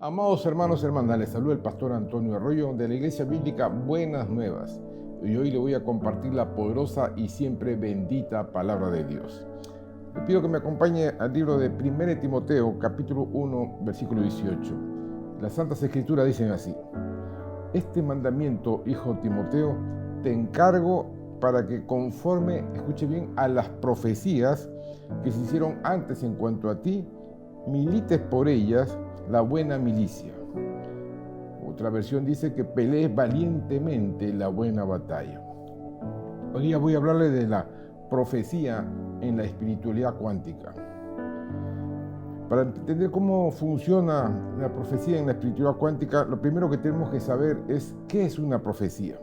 Amados hermanos y hermanas, les saluda el pastor Antonio Arroyo de la Iglesia Bíblica Buenas Nuevas. Y hoy le voy a compartir la poderosa y siempre bendita palabra de Dios. Le pido que me acompañe al libro de 1 Timoteo, capítulo 1, versículo 18. Las Santas Escrituras dicen así: Este mandamiento, hijo Timoteo, te encargo para que conforme, escuche bien, a las profecías que se hicieron antes en cuanto a ti, milites por ellas la buena milicia. Otra versión dice que pelees valientemente la buena batalla. Hoy día voy a hablarle de la profecía en la espiritualidad cuántica. Para entender cómo funciona la profecía en la espiritualidad cuántica, lo primero que tenemos que saber es qué es una profecía.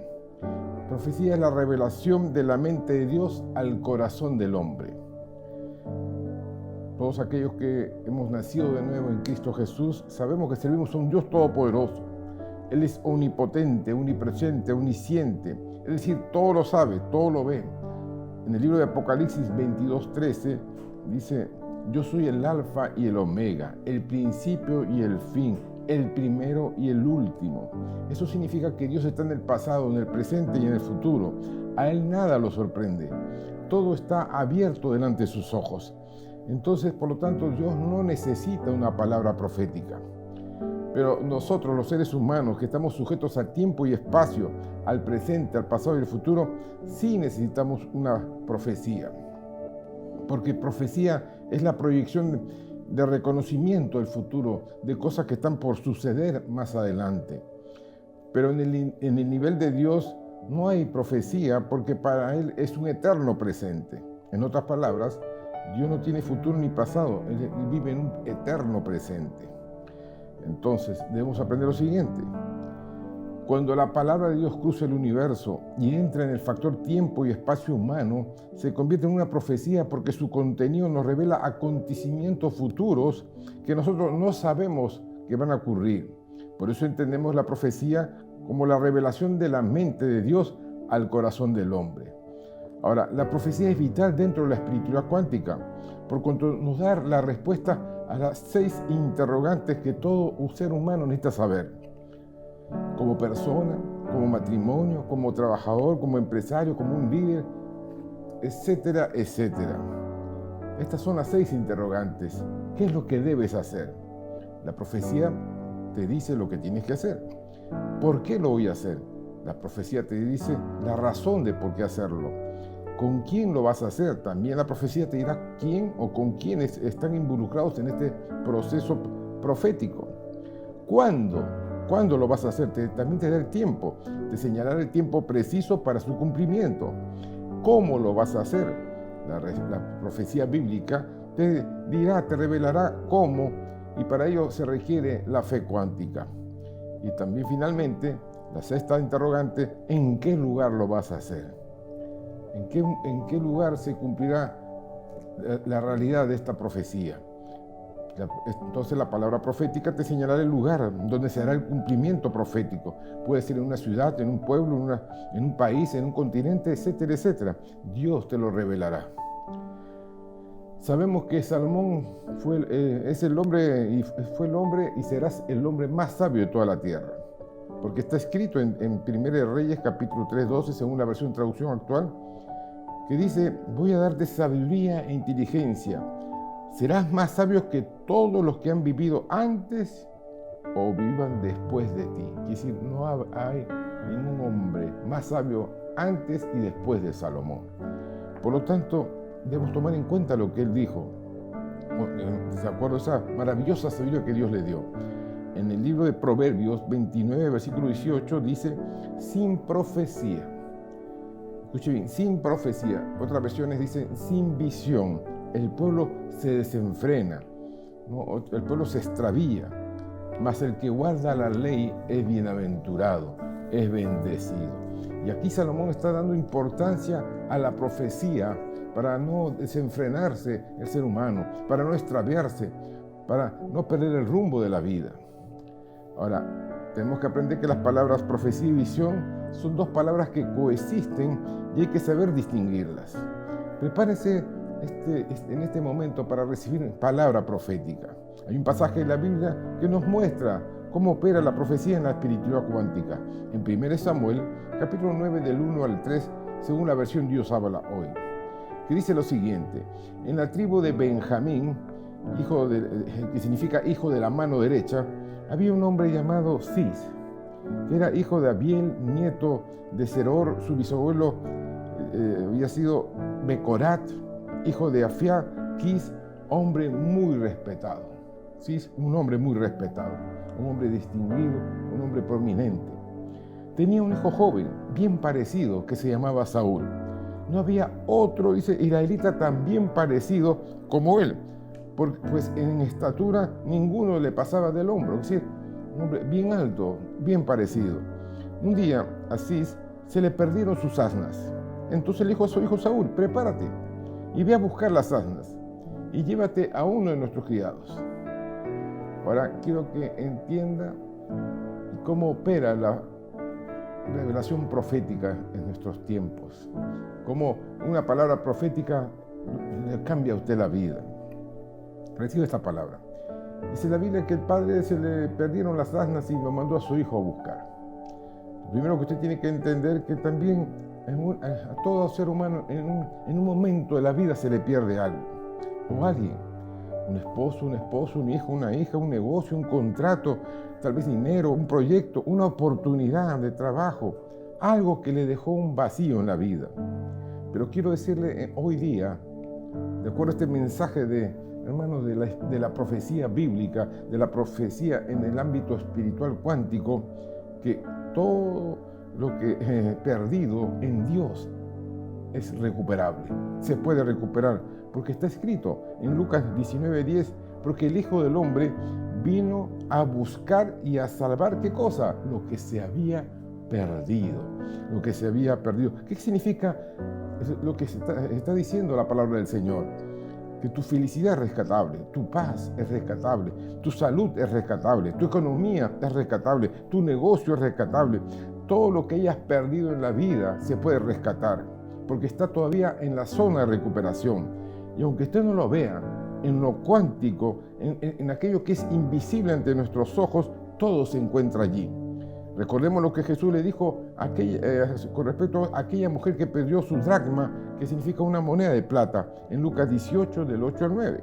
Profecía es la revelación de la mente de Dios al corazón del hombre. Todos aquellos que hemos nacido de nuevo en Cristo Jesús sabemos que servimos a un Dios todopoderoso. Él es omnipotente, omnipresente, omnisciente, es decir, todo lo sabe, todo lo ve. En el libro de Apocalipsis 22:13 dice: Yo soy el alfa y el omega, el principio y el fin, el primero y el último. Eso significa que Dios está en el pasado, en el presente y en el futuro. A Él nada lo sorprende. Todo está abierto delante de sus ojos. Entonces, por lo tanto, Dios no necesita una palabra profética. Pero nosotros, los seres humanos, que estamos sujetos al tiempo y espacio, al presente, al pasado y al futuro, sí necesitamos una profecía. Porque profecía es la proyección de reconocimiento del futuro, de cosas que están por suceder más adelante. Pero en el nivel de Dios no hay profecía, porque para Él es un eterno presente. En otras palabras, Dios no tiene futuro ni pasado, Él vive en un eterno presente. Entonces, debemos aprender lo siguiente: cuando la palabra de Dios cruza el universo y entra en el factor tiempo y espacio humano, se convierte en una profecía porque su contenido nos revela acontecimientos futuros que nosotros no sabemos que van a ocurrir. Por eso entendemos la profecía como la revelación de la mente de Dios al corazón del hombre. Ahora, la profecía es vital dentro de la espiritualidad cuántica, por cuanto nos da la respuesta a las 6 interrogantes que todo un ser humano necesita saber. Como persona, como matrimonio, como trabajador, como empresario, como un líder, etcétera, etcétera. Estas son las 6 interrogantes. ¿Qué es lo que debes hacer? La profecía te dice lo que tienes que hacer. ¿Por qué lo voy a hacer? La profecía te dice la razón de por qué hacerlo. ¿Con quién lo vas a hacer? También la profecía te dirá quién o con quiénes están involucrados en este proceso profético. ¿Cuándo lo vas a hacer? También te da el tiempo. Te señalará el tiempo preciso para su cumplimiento. ¿Cómo lo vas a hacer? La profecía bíblica te dirá, te revelará cómo, y para ello se requiere la fe cuántica. Y también finalmente, la 6ª interrogante: ¿en qué lugar lo vas a hacer? ¿En qué lugar se cumplirá la realidad de esta profecía? Entonces la palabra profética te señalará el lugar donde se hará el cumplimiento profético. Puede ser en una ciudad, en un pueblo, en un país, en un continente, etcétera, etcétera. Dios te lo revelará. Sabemos que Salomón fue el hombre y serás el hombre más sabio de toda la tierra. Porque está escrito en 1 Reyes capítulo 3:12, según la versión traducción actual, que dice: voy a darte sabiduría e inteligencia. Serás más sabio que todos los que han vivido antes o vivan después de ti. Es decir, no hay ningún hombre más sabio antes y después de Salomón. Por lo tanto, debemos tomar en cuenta lo que él dijo, de acuerdo a esa maravillosa sabiduría que Dios le dio. En el libro de Proverbios 29, versículo 18, dice: sin profecía. Escuche bien, sin profecía. Otras versiones dicen sin visión. El pueblo se desenfrena, ¿no? El pueblo se extravía. Mas el que guarda la ley es bienaventurado, es bendecido. Y aquí Salomón está dando importancia a la profecía para no desenfrenarse el ser humano, para no extraviarse, para no perder el rumbo de la vida. Ahora, tenemos que aprender que las palabras profecía y visión son 2 palabras que coexisten y hay que saber distinguirlas. Prepárese en este momento para recibir palabra profética. Hay un pasaje en la Biblia que nos muestra cómo opera la profecía en la espiritualidad cuántica. En 1 Samuel, capítulo 9, del 1 al 3, según la versión Dios habla hoy, que dice lo siguiente: en la tribu de Benjamín, que significa hijo de la mano derecha, había un hombre llamado Cis, que era hijo de Abiel, nieto de Zeror. Su bisabuelo había sido Becorat, hijo de Afia, Quis, hombre muy respetado. Cis, un hombre muy respetado, un hombre distinguido, un hombre prominente. Tenía un hijo joven, bien parecido, que se llamaba Saúl. No había otro, dice, israelita tan bien parecido como él, pues en estatura ninguno le pasaba del hombro, es decir, un hombre bien alto, bien parecido. Un día a Cis se le perdieron sus asnas. Entonces le dijo a su hijo Saúl: prepárate y ve a buscar las asnas y llévate a uno de nuestros criados. Ahora quiero que entienda cómo opera la revelación profética en nuestros tiempos, cómo una palabra profética le cambia a usted la vida. Recibe esta palabra. Dice la Biblia que el padre se le perdieron las asnas y lo mandó a su hijo a buscar. Lo primero que usted tiene que entender que también a todo ser humano en un momento de la vida se le pierde algo o alguien. Un esposo, un hijo, una hija, un negocio, un contrato, tal vez dinero, un proyecto, una oportunidad de trabajo, algo que le dejó un vacío en la vida. Pero quiero decirle hoy día, de acuerdo a este mensaje hermanos, de la profecía bíblica, de la profecía en el ámbito espiritual cuántico, que todo lo que perdido en Dios es recuperable, se puede recuperar, porque está escrito en Lucas 19:10, porque el Hijo del Hombre vino a buscar y a salvar, ¿qué cosa? Lo que se había perdido, lo que se había perdido. ¿Qué significa lo que está diciendo la palabra del Señor? Que tu felicidad es rescatable, tu paz es rescatable, tu salud es rescatable, tu economía es rescatable, tu negocio es rescatable. Todo lo que hayas perdido en la vida se puede rescatar, porque está todavía en la zona de recuperación. Y aunque usted no lo vea, en lo cuántico, en aquello que es invisible ante nuestros ojos, todo se encuentra allí. Recordemos lo que Jesús le dijo con respecto a aquella mujer que perdió su dracma, que significa una moneda de plata, en Lucas 18, del 8 al 9.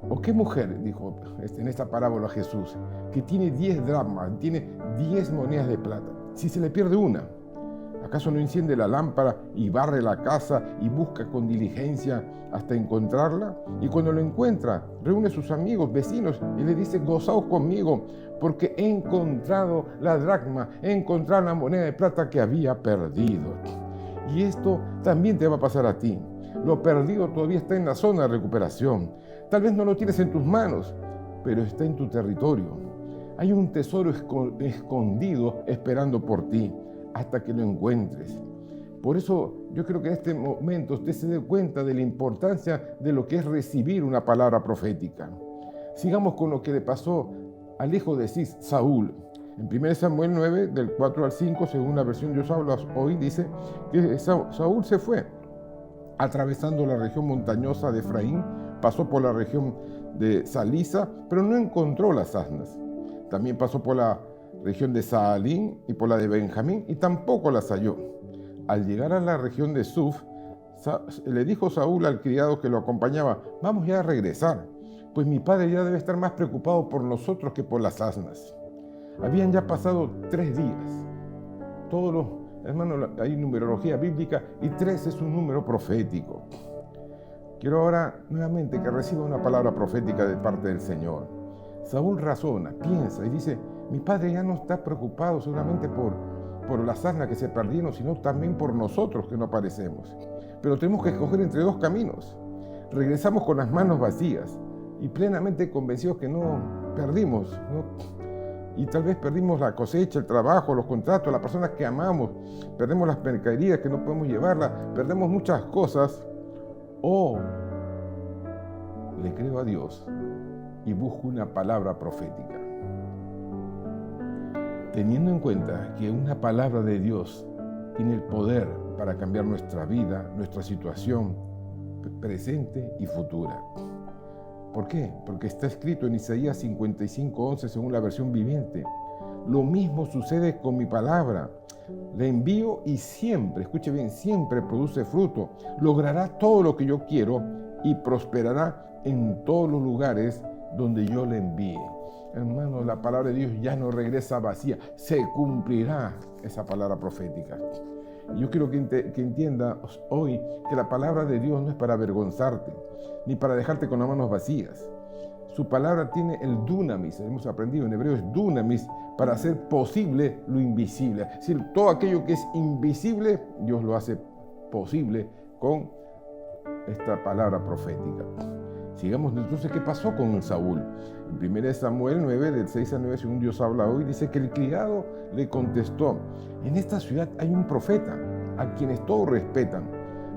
¿O qué mujer, dijo en esta parábola Jesús, que tiene 10 dracmas, tiene 10 monedas de plata? Si se le pierde una, ¿acaso no enciende la lámpara y barre la casa y busca con diligencia hasta encontrarla? Y cuando lo encuentra, reúne a sus amigos, vecinos y le dice: gozaos conmigo, porque he encontrado la dracma, he encontrado la moneda de plata que había perdido. Y esto también te va a pasar a ti. Lo perdido todavía está en la zona de recuperación. Tal vez no lo tienes en tus manos, pero está en tu territorio. Hay un tesoro escondido esperando por ti hasta que lo encuentres. Por eso yo creo que en este momento usted se dé cuenta de la importancia de lo que es recibir una palabra profética. Sigamos con lo que le pasó al hijo de Cis, Saúl. En 1 Samuel 9, del 4 al 5, según la versión Dios habla hoy, dice que Saúl se fue atravesando la región montañosa de Efraín, pasó por la región de Salisa, pero no encontró las asnas. También pasó por la región de Saalín y por la de Benjamín, y tampoco las halló. Al llegar a la región de Suf, le dijo Saúl al criado que lo acompañaba: vamos ya a regresar, pues mi padre ya debe estar más preocupado por nosotros que por las asnas. Habían ya pasado 3 días. Todos los hermanos, hay numerología bíblica y 3 es un número profético. Quiero ahora nuevamente que reciba una palabra profética de parte del Señor. Saúl razona, piensa y dice: mi padre ya no está preocupado solamente por las asnas que se perdieron, sino también por nosotros que no aparecemos. Pero tenemos que escoger entre 2 caminos. Regresamos con las manos vacías y plenamente convencidos que no perdimos, ¿no? Y tal vez perdimos la cosecha, el trabajo, los contratos, las personas que amamos, perdemos las mercaderías que no podemos llevarlas, perdemos muchas cosas. O le creo a Dios y busco una palabra profética, teniendo en cuenta que una palabra de Dios tiene el poder para cambiar nuestra vida, nuestra situación presente y futura. ¿Por qué? Porque está escrito en Isaías 55:11 según la versión viviente. Lo mismo sucede con mi palabra. La envío y siempre, escuche bien, siempre produce fruto. Logrará todo lo que yo quiero y prosperará en todos los lugares donde yo le envíe. Hermano, la palabra de Dios ya no regresa vacía. Se cumplirá esa palabra profética. Yo quiero que entiendas hoy que la palabra de Dios no es para avergonzarte, ni para dejarte con las manos vacías. Su palabra tiene el dunamis, hemos aprendido en hebreo, es dunamis, para hacer posible lo invisible. Es decir, todo aquello que es invisible, Dios lo hace posible con esta palabra profética. Sigamos entonces, ¿qué pasó con Saúl? En 1 Samuel 9, del 6 al 9, según Dios habla hoy, dice que el criado le contestó: en esta ciudad hay un profeta, a quienes todos respetan,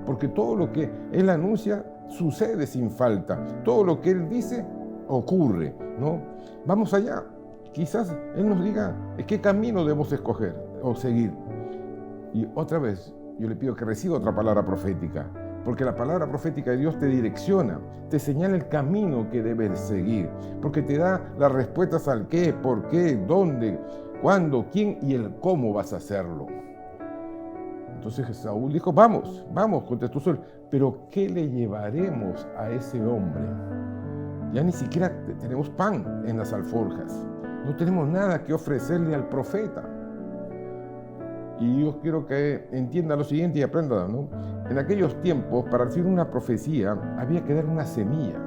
porque todo lo que él anuncia sucede sin falta. Todo lo que él dice ocurre, ¿no? Vamos allá. Quizás él nos diga qué camino debemos escoger o seguir. Y otra vez, yo le pido que reciba otra palabra profética, porque la palabra profética de Dios te direcciona, te señala el camino que debes seguir, porque te da las respuestas al qué, por qué, dónde, cuándo, quién y el cómo vas a hacerlo. Entonces Saúl dijo: vamos, contestó Saúl, pero ¿qué le llevaremos a ese hombre? Ya ni siquiera tenemos pan en las alforjas, no tenemos nada que ofrecerle al profeta. Y yo quiero que entienda lo siguiente y aprenda, ¿no? En aquellos tiempos, para recibir una profecía, había que dar una semilla.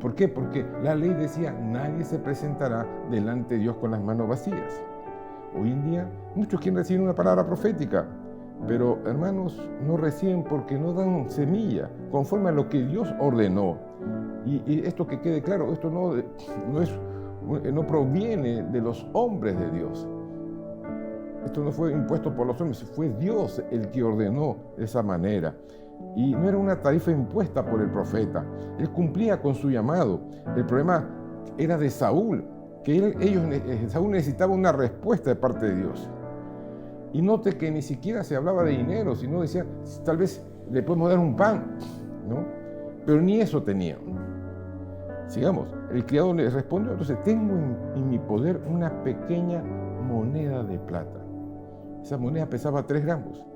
¿Por qué? Porque la ley decía: nadie se presentará delante de Dios con las manos vacías. Hoy en día, muchos quieren recibir una palabra profética, pero hermanos, no reciben porque no dan semilla, conforme a lo que Dios ordenó. Y esto que quede claro, esto no proviene de los hombres de Dios. Esto no fue impuesto por los hombres, fue Dios el que ordenó de esa manera. Y no era una tarifa impuesta por el profeta. Él cumplía con su llamado. El problema era de Saúl, que Saúl necesitaba una respuesta de parte de Dios. Y note que ni siquiera se hablaba de dinero, sino decía: tal vez le podemos dar un pan, ¿no? Pero ni eso tenía. Sigamos. El criado le respondió: entonces, tengo en mi poder una pequeña moneda de plata. Esa moneda pesaba 3 gramos.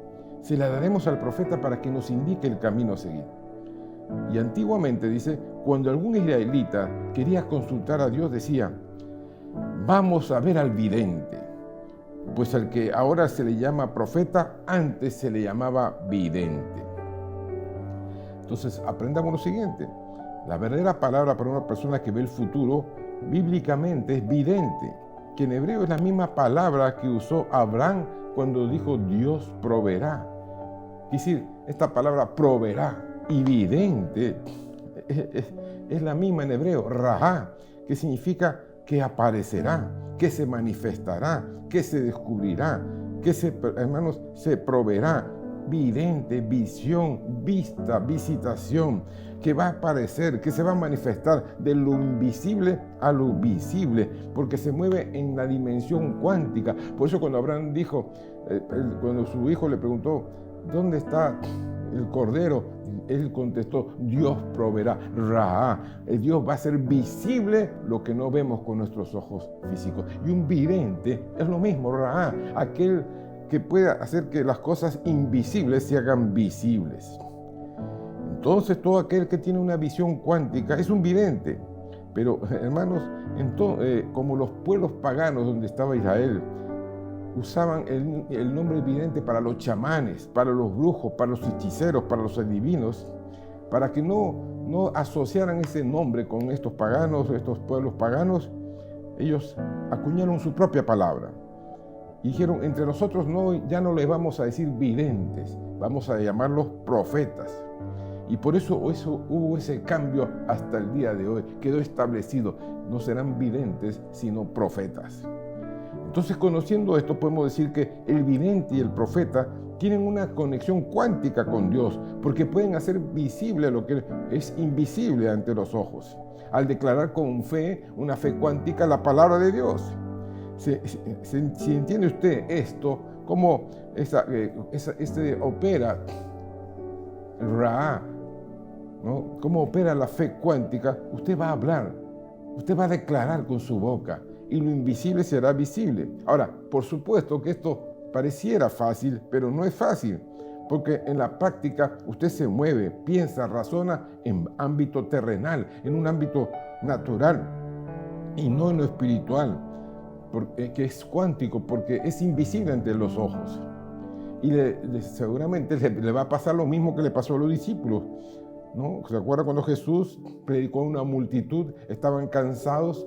Se la daremos al profeta para que nos indique el camino a seguir. Y antiguamente, dice, cuando algún israelita quería consultar a Dios, decía: vamos a ver al vidente. Pues al que ahora se le llama profeta, antes se le llamaba vidente. Entonces, aprendamos lo siguiente. La verdadera palabra para una persona que ve el futuro, bíblicamente, es vidente, que en hebreo es la misma palabra que usó Abraham cuando dijo: Dios proveerá. Es decir, esta palabra proveerá y vidente es la misma en hebreo, rahá, que significa que aparecerá, que se manifestará, que se descubrirá, que hermanos, se proveerá. Vidente, visión, vista, visitación, que va a aparecer, que se va a manifestar de lo invisible a lo visible, porque se mueve en la dimensión cuántica. Por eso cuando Abraham dijo, cuando su hijo le preguntó: ¿dónde está el cordero? Él contestó: Dios proveerá, Ra. Dios va a hacer visible lo que no vemos con nuestros ojos físicos. Y un vidente es lo mismo, Ra, aquel que pueda hacer que las cosas invisibles se hagan visibles. Entonces, todo aquel que tiene una visión cuántica es un vidente. Pero, hermanos, como los pueblos paganos donde estaba Israel, usaban el nombre vidente para los chamanes, para los brujos, para los hechiceros, para los adivinos, para que no asociaran ese nombre con estos paganos, estos pueblos paganos. Ellos acuñaron su propia palabra. Y dijeron: entre nosotros ya no les vamos a decir videntes, vamos a llamarlos profetas. Y por eso hubo ese cambio hasta el día de hoy. Quedó establecido: no serán videntes, sino profetas. Entonces, conociendo esto, podemos decir que el vidente y el profeta tienen una conexión cuántica con Dios, porque pueden hacer visible lo que es invisible ante los ojos, al declarar con fe, una fe cuántica, la palabra de Dios. Si entiende usted esto, cómo opera Ra, ¿no? Cómo opera la fe cuántica, usted va a hablar, usted va a declarar con su boca y lo invisible será visible. Ahora, por supuesto que esto pareciera fácil, pero no es fácil, porque en la práctica usted se mueve, piensa, razona en ámbito terrenal, en un ámbito natural y no en lo espiritual, que es cuántico, porque es invisible ante los ojos. Y seguramente le va a pasar lo mismo que le pasó a los discípulos, ¿no? ¿Se acuerda cuando Jesús predicó a una multitud? Estaban cansados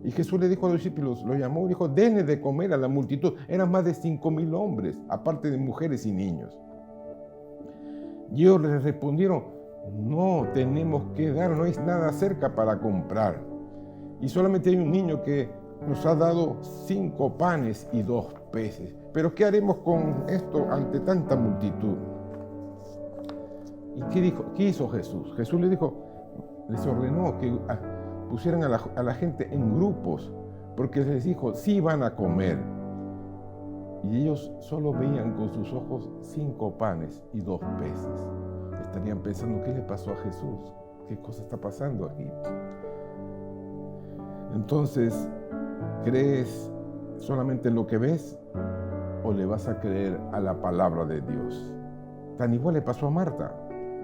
y Jesús le dijo a los discípulos, los llamó y dijo, denle de comer a la multitud. Eran más de 5,000 hombres, aparte de mujeres y niños. Y ellos les respondieron, no tenemos que dar, no hay nada cerca para comprar. Y solamente hay un niño que nos ha dado 5 panes y 2 peces. Pero ¿qué haremos con esto ante tanta multitud? ¿Y qué hizo Jesús? Jesús les ordenó que pusieran a la gente en grupos, porque les dijo, sí van a comer. Y ellos solo veían con sus ojos 5 panes y 2 peces. Estarían pensando, ¿qué le pasó a Jesús? ¿Qué cosa está pasando aquí? Entonces, ¿crees solamente en lo que ves o le vas a creer a la palabra de Dios? Tan igual le pasó a Marta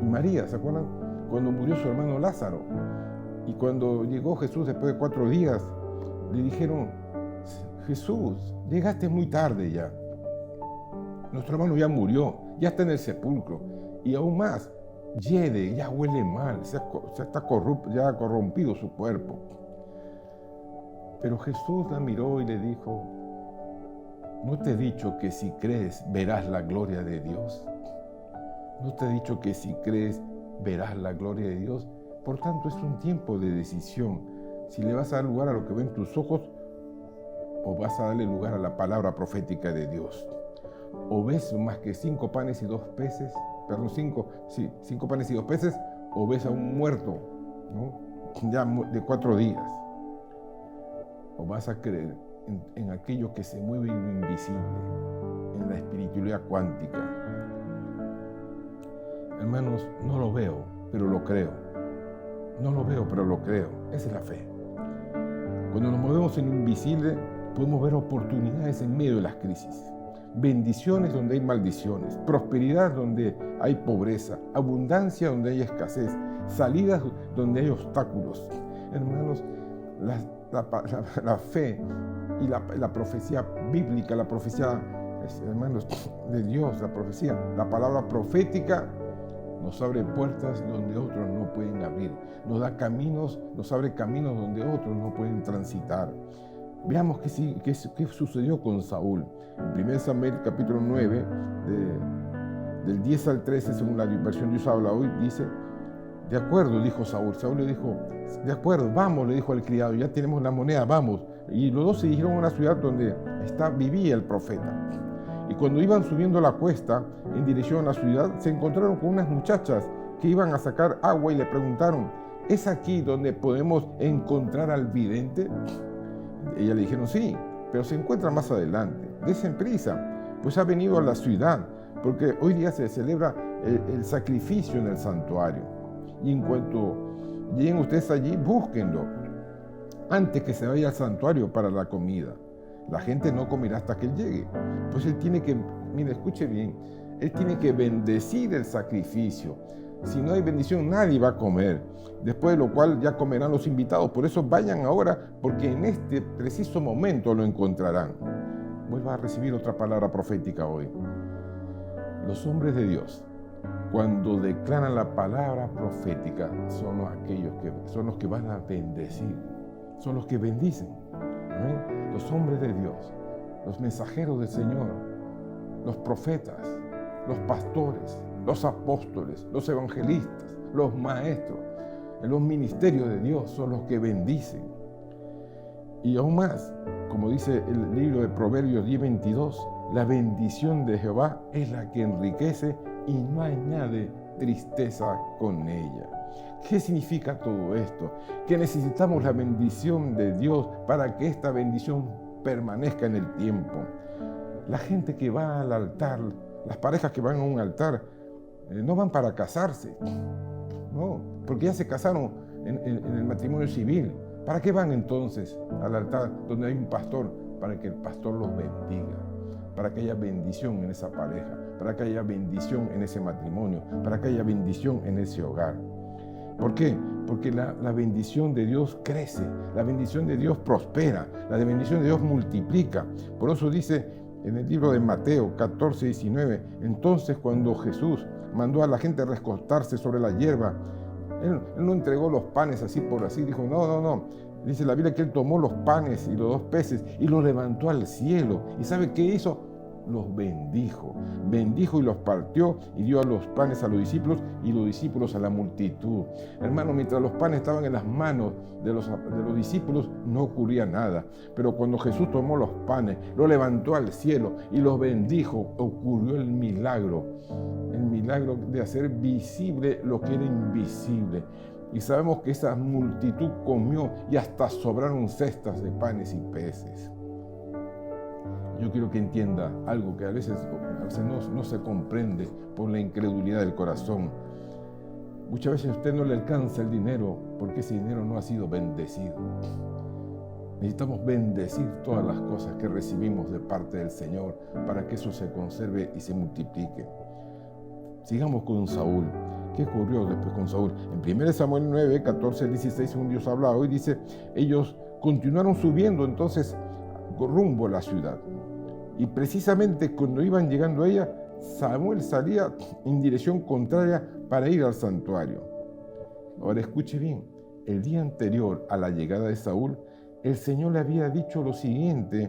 y María, ¿se acuerdan? Cuando murió su hermano Lázaro y cuando llegó Jesús después de 4 días, le dijeron, Jesús, llegaste muy tarde ya. Nuestro hermano ya murió, ya está en el sepulcro y aún más, hiede, ya huele mal, ya ha corrompido su cuerpo. Pero Jesús la miró y le dijo, ¿no te he dicho que si crees verás la gloria de Dios? ¿No te he dicho que si crees verás la gloria de Dios? Por tanto, es un tiempo de decisión. Si le vas a dar lugar a lo que ven tus ojos o vas a darle lugar a la palabra profética de Dios. O ves más que 5 panes y 2 peces, perdón, 5 panes y 2 peces, o ves a un muerto, ¿no? Ya de 4 días. O vas a creer en aquello que se mueve en lo invisible, en la espiritualidad cuántica. Hermanos, no lo veo, pero lo creo. No lo veo, pero lo creo. Esa es la fe. Cuando nos movemos en lo invisible, podemos ver oportunidades en medio de las crisis. Bendiciones donde hay maldiciones, prosperidad donde hay pobreza, abundancia donde hay escasez, salidas donde hay obstáculos. Hermanos, la fe y la profecía bíblica, la profecía, hermanos, de Dios, la profecía, la palabra profética nos abre puertas donde otros no pueden abrir, nos da caminos, nos abre caminos donde otros no pueden transitar. Veamos qué sucedió con Saúl. En 1 Samuel capítulo 9, del 10 al 13, según la versión Dios habla hoy, dice, de acuerdo, dijo Saúl. Saúl le dijo, de acuerdo, vamos, le dijo al criado, ya tenemos la moneda, vamos. Y los dos se dirigieron a una ciudad donde vivía el profeta. Y cuando iban subiendo la cuesta en dirección a la ciudad, se encontraron con unas muchachas que iban a sacar agua y le preguntaron, ¿es aquí donde podemos encontrar al vidente? Ellas le dijeron, sí, pero se encuentra más adelante. Desen prisa, pues ha venido a la ciudad, porque hoy día se celebra el sacrificio en el santuario. Y en cuanto lleguen ustedes allí, búsquenlo antes que se vaya al santuario para la comida. La gente no comerá hasta que él llegue. Pues él tiene que, mire, escuche bien, él tiene que bendecir el sacrificio. Si no hay bendición, nadie va a comer. Después de lo cual ya comerán los invitados. Por eso vayan ahora, porque en este preciso momento lo encontrarán. Vuelva a recibir otra palabra profética hoy. Los hombres de Dios, cuando declaran la palabra profética, son los que van a bendecir. Son los que bendicen. ¿No? Los hombres de Dios, los mensajeros del Señor, los profetas, los pastores, los apóstoles, los evangelistas, los maestros, en los ministerios de Dios son los que bendicen. Y aún más, como dice el libro de Proverbios 10:22, la bendición de Jehová es la que enriquece y no añade tristeza con ella. ¿Qué significa todo esto? Que necesitamos la bendición de Dios para que esta bendición permanezca en el tiempo. La gente que va al altar, las parejas que van a un altar, no van para casarse, No, porque ya se casaron en el matrimonio civil. ¿Para qué van entonces al altar donde hay un pastor? Para que el pastor los bendiga, para que haya bendición en esa pareja, para que haya bendición en ese matrimonio, para que haya bendición en ese hogar. ¿Por qué? Porque la bendición de Dios crece, la bendición de Dios prospera, la bendición de Dios multiplica. Por eso dice en el libro de Mateo 14, 19, entonces cuando Jesús mandó a la gente recostarse sobre la hierba, Él no entregó los panes así por así, dijo, no. Dice la Biblia que Él tomó los panes y los 2 peces y los levantó al cielo. ¿Y sabe qué hizo? Los bendijo y los partió y dio a los panes a los discípulos y los discípulos a la multitud. Hermano, mientras los panes estaban en las manos de los discípulos no ocurría nada, pero cuando Jesús tomó los panes, los levantó al cielo y los bendijo, ocurrió el milagro de hacer visible lo que era invisible. Y sabemos que esa multitud comió y hasta sobraron cestas de panes y peces. Yo quiero que entienda algo que a veces no se comprende por la incredulidad del corazón. Muchas veces a usted no le alcanza el dinero porque ese dinero no ha sido bendecido. Necesitamos bendecir todas las cosas que recibimos de parte del Señor para que eso se conserve y se multiplique. Sigamos con Saúl. ¿Qué ocurrió después con Saúl? En 1 Samuel 9, 14, 16, según Dios habla hoy, dice, ellos continuaron subiendo entonces rumbo a la ciudad. Y precisamente cuando iban llegando a ella, Samuel salía en dirección contraria para ir al santuario. Ahora escuche bien, el día anterior a la llegada de Saúl, el Señor le había dicho lo siguiente,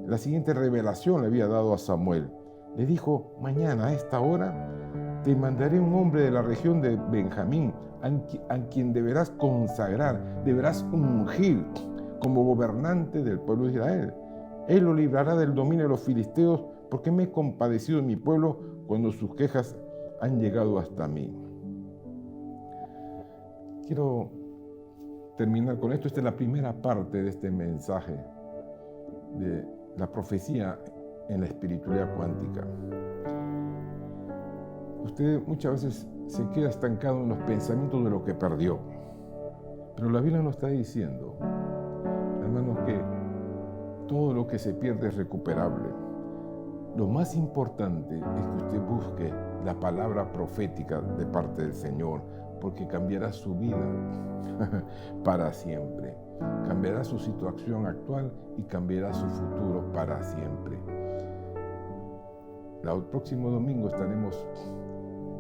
la siguiente revelación le había dado a Samuel. Le dijo, mañana a esta hora te mandaré un hombre de la región de Benjamín, a quien deberás consagrar, deberás ungir como gobernante del pueblo de Israel. Él lo librará del dominio de los filisteos, porque me he compadecido de mi pueblo cuando sus quejas han llegado hasta mí. Quiero terminar con esto. Esta es la primera parte de este mensaje de la profecía en la espiritualidad cuántica. Usted muchas veces se queda estancado en los pensamientos de lo que perdió, pero la Biblia nos está diciendo, hermanos, que todo lo que se pierde es recuperable. Lo más importante es que usted busque la palabra profética de parte del Señor, porque cambiará su vida para siempre. Cambiará su situación actual y cambiará su futuro para siempre. El próximo domingo estaremos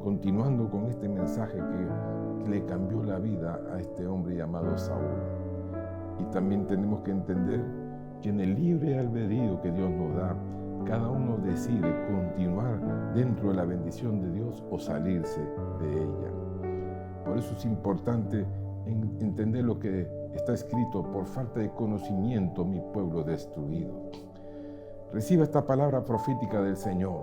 continuando con este mensaje que le cambió la vida a este hombre llamado Saúl. Y también tenemos que entender que en el libre albedrío que Dios nos da, cada uno decide continuar dentro de la bendición de Dios o salirse de ella. Por eso es importante entender lo que está escrito: por falta de conocimiento mi pueblo destruido. Reciba esta palabra profética del Señor,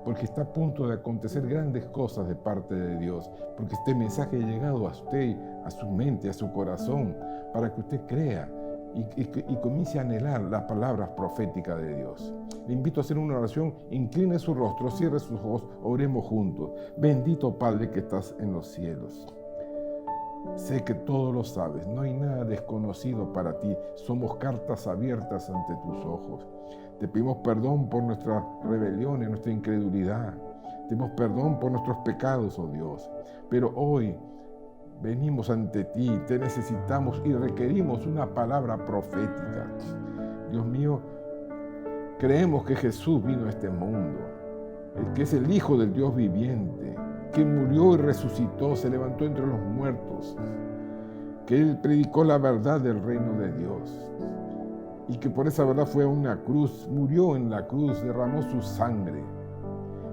porque está a punto de acontecer grandes cosas de parte de Dios, porque este mensaje ha llegado a usted, a su mente, a su corazón, para que usted crea y comience a anhelar las palabras proféticas de Dios. Le invito a hacer una oración. Incline su rostro, cierre sus ojos, oremos juntos. Bendito Padre que estás en los cielos. Sé que todo lo sabes, no hay nada desconocido para ti. Somos cartas abiertas ante tus ojos. Te pedimos perdón por nuestras rebeliones, nuestra incredulidad. Te pedimos perdón por nuestros pecados, oh Dios. Pero hoy venimos ante ti, te necesitamos y requerimos una palabra profética. Dios mío, creemos que Jesús vino a este mundo, que es el Hijo del Dios viviente, que murió y resucitó, se levantó entre los muertos, que Él predicó la verdad del reino de Dios y que por esa verdad fue a una cruz, murió en la cruz, derramó su sangre.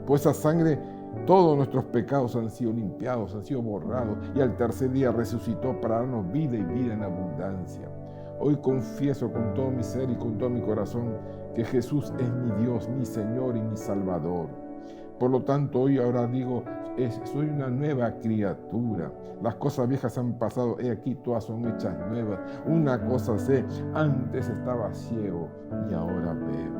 Por esa sangre todos nuestros pecados han sido limpiados, han sido borrados, y al tercer día resucitó para darnos vida y vida en abundancia. Hoy confieso con todo mi ser y con todo mi corazón que Jesús es mi Dios, mi Señor y mi Salvador. Por lo tanto, hoy ahora digo, soy una nueva criatura. Las cosas viejas han pasado, he aquí todas son hechas nuevas. Una cosa sé, antes estaba ciego y ahora veo.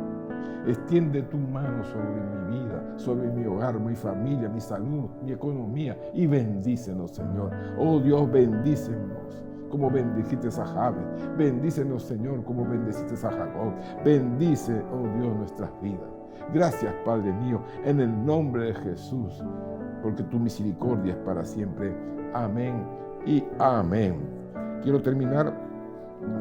Extiende tu mano sobre mi vida, sobre mi hogar, mi familia, mi salud, mi economía y bendícenos, Señor. Oh Dios, bendícenos como bendijiste a Jabes. Bendícenos, Señor, como bendeciste a Jacob. Bendice, oh Dios, nuestras vidas. Gracias, Padre mío, en el nombre de Jesús, porque tu misericordia es para siempre. Amén y amén. Quiero terminar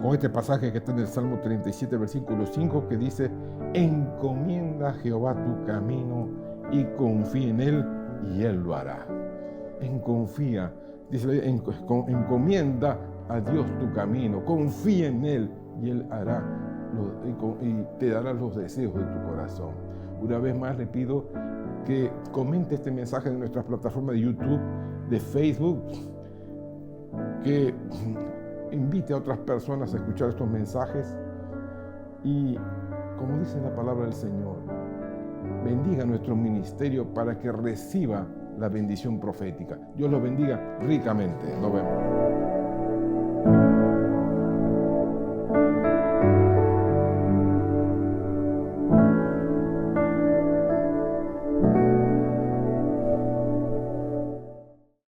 con este pasaje que está en el Salmo 37, versículo 5, que dice: encomienda a Jehová tu camino y confía en Él, y Él lo hará. Confía, dice, encomienda a Dios tu camino, confía en Él, y Él hará y te dará los deseos de tu corazón. Una vez más le pido que comente este mensaje en nuestras plataformas de YouTube, de Facebook, que invite a otras personas a escuchar estos mensajes y, como dice la palabra del Señor, bendiga nuestro ministerio para que reciba la bendición profética. Dios los bendiga ricamente. Nos vemos.